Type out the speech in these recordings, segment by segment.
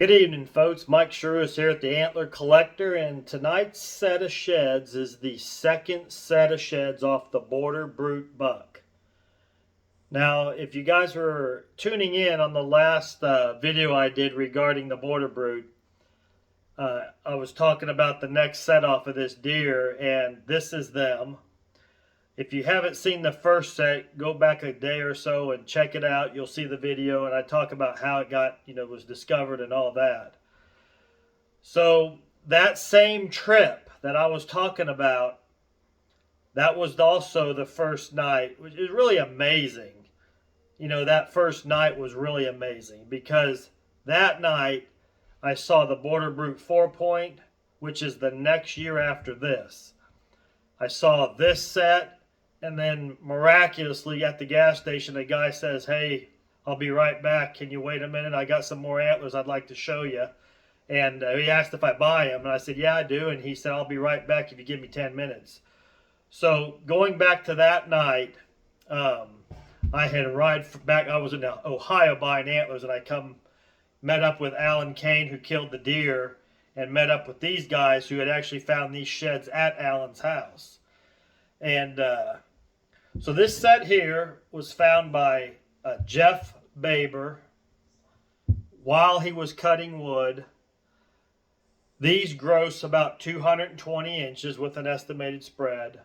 Good evening, folks. Mike Shrewis here at the Antler Collector, and tonight's set of sheds is the second set of sheds off the Border Brute buck. Now, if you guys were tuning in on the last video I did regarding the Border Brute, I was talking about the next set off of this deer, and this is them. If you haven't seen the first set, go back a day or so and check it out. You'll see the video, and I talk about how it got, was discovered and all that. So that same trip that I was talking about, that was also the first night, which is really amazing. That first night was really amazing because that night I saw the Border Brute 4-point, which is the next year after this. I saw this set. And then miraculously at the gas station, a guy says, "Hey, I'll be right back. Can you wait a minute? I got some more antlers I'd like to show you." And he asked if I buy them. And I said, "Yeah, I do." And he said, "I'll be right back if you give me 10 minutes. So going back to that night, I had arrived back. I was in Ohio buying antlers. And I met up with Alan Kane, who killed the deer. And met up with these guys who had actually found these sheds at Alan's house. And so this set here was found by Jeff Baber while he was cutting wood. These gross about 220 inches with an estimated spread.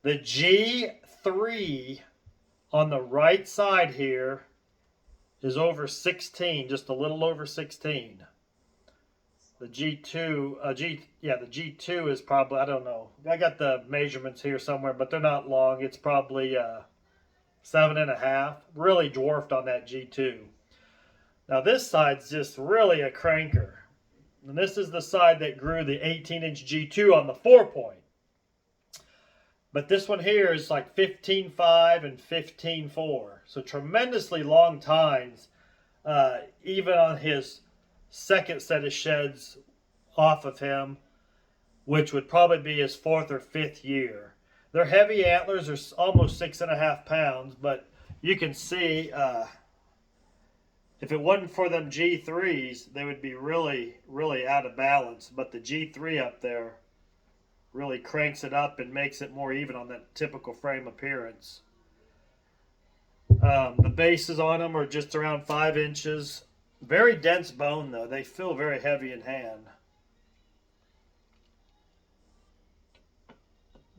The G3 on the right side here is over 16, just a little over 16. The G2, the G2 is probably, I don't know. I got the measurements here somewhere, but they're not long. It's probably 7.5. Really dwarfed on that G2. Now this side's just really a cranker. And this is the side that grew the 18-inch G2 on the 4-point. But this one here is like 15.5 and 15.4. So tremendously long tines, even on his second set of sheds off of him, which would probably be his 4th or 5th year. Their heavy antlers are almost 6.5 pounds, but you can see if it wasn't for them G3s, they would be really, really out of balance. But the G3 up there really cranks it up and makes it more even on that typical frame appearance. The bases on them are just around 5 inches. Very dense bone, though. They feel very heavy in hand.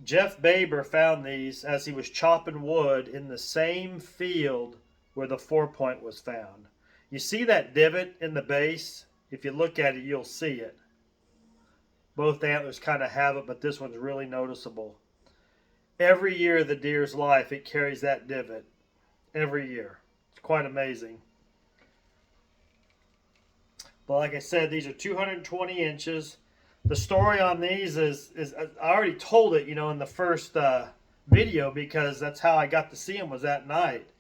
Jeff Baber found these as he was chopping wood in the same field where the 4-point was found. You see that divot in the base? If you look at it, you'll see it. Both antlers kind of have it, but this one's really noticeable. Every year of the deer's life, it carries that divot. Every year. It's quite amazing. But like I said, these are 220 inches. The story on these is I already told it, in the first video, because that's how I got to see them, was that night.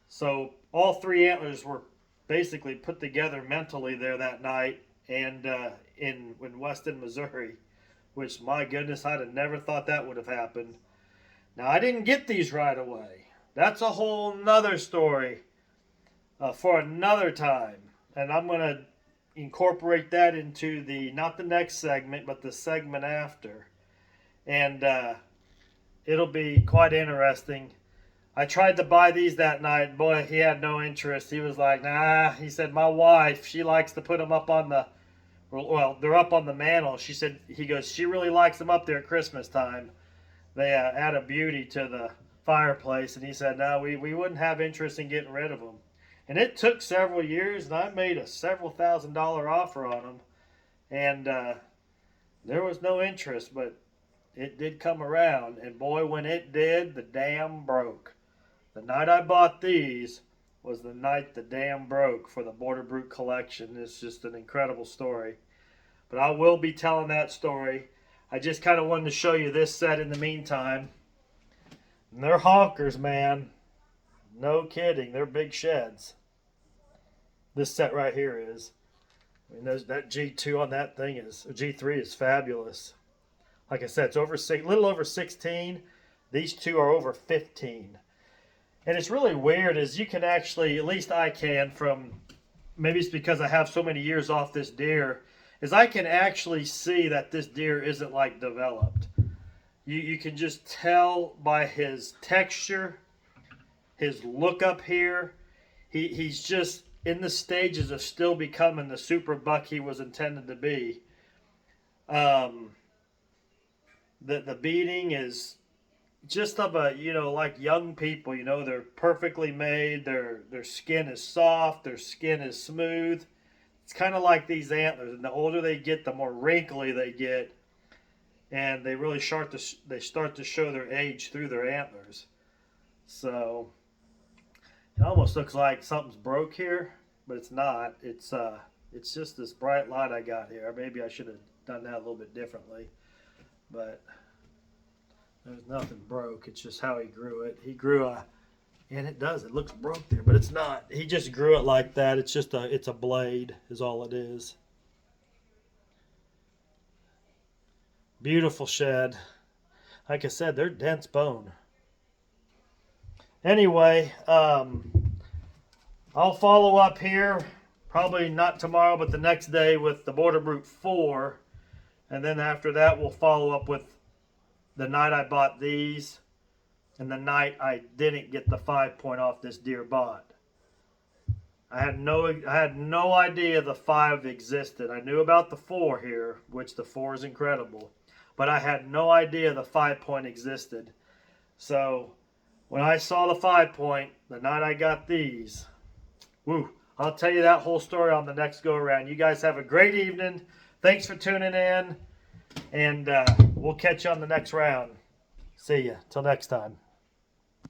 So all 3 antlers were basically put together mentally there that night, and in Weston, Missouri, which, my goodness, I'd have never thought that would have happened. Now, I didn't get these right away. That's a whole nother story for another time, and I'm going to incorporate that into not the next segment, but the segment after. And it'll be quite interesting. I tried to buy these that night. Boy, he had no interest. He was like, "Nah." He said, "My wife, she likes to put them up on the, well, they're up on the mantle." He goes, "She really likes them up there at Christmas time. They add a beauty to the fireplace." And he said, "No, we wouldn't have interest in getting rid of them." And it took several years, and I made a several $1,000 offer on them. And there was no interest, but it did come around. And boy, when it did, the dam broke. The night I bought these was the night the dam broke for the Border Brute collection. It's just an incredible story. But I will be telling that story. I just kind of wanted to show you this set in the meantime. And they're honkers, man. No kidding. They're big sheds. This set right here is. I mean, that G2 on that thing G3 is fabulous. Like I said, it's a little over 16. These two are over 15. And it's really weird is you can actually, at least I can, from maybe it's because I have so many years off this deer, is I can actually see that this deer isn't like developed. You can just tell by his texture, his look up here. He's just in the stages of still becoming the super buck he was intended to be. Um, the beating is just of a, like young people. They're perfectly made. Their skin is soft. Their skin is smooth. It's kind of like these antlers, and the older they get, the more wrinkly they get, and they really start to show their age through their antlers. So it almost looks like something's broke here, but it's not. It's just this bright light I got here. Maybe I should have done that a little bit differently, but there's nothing broke. It's just how he grew it. He grew and it does. It looks broke there, but it's not. He just grew it like that. It's a blade is all it is. Beautiful shed. Like I said, they're dense bone. Anyway, I'll follow up here, probably not tomorrow, but the next day with the Border Brute 4. And then after that, we'll follow up with the night I bought these and the night I didn't get the 5-point off this deer bought. I had no idea the 5 existed. I knew about the 4 here, which the 4 is incredible, but I had no idea the 5-point existed. So when I saw the 5-point the night I got these, woo, I'll tell you that whole story on the next go around. You guys have a great evening. Thanks for tuning in, and we'll catch you on the next round. See ya. Till next time.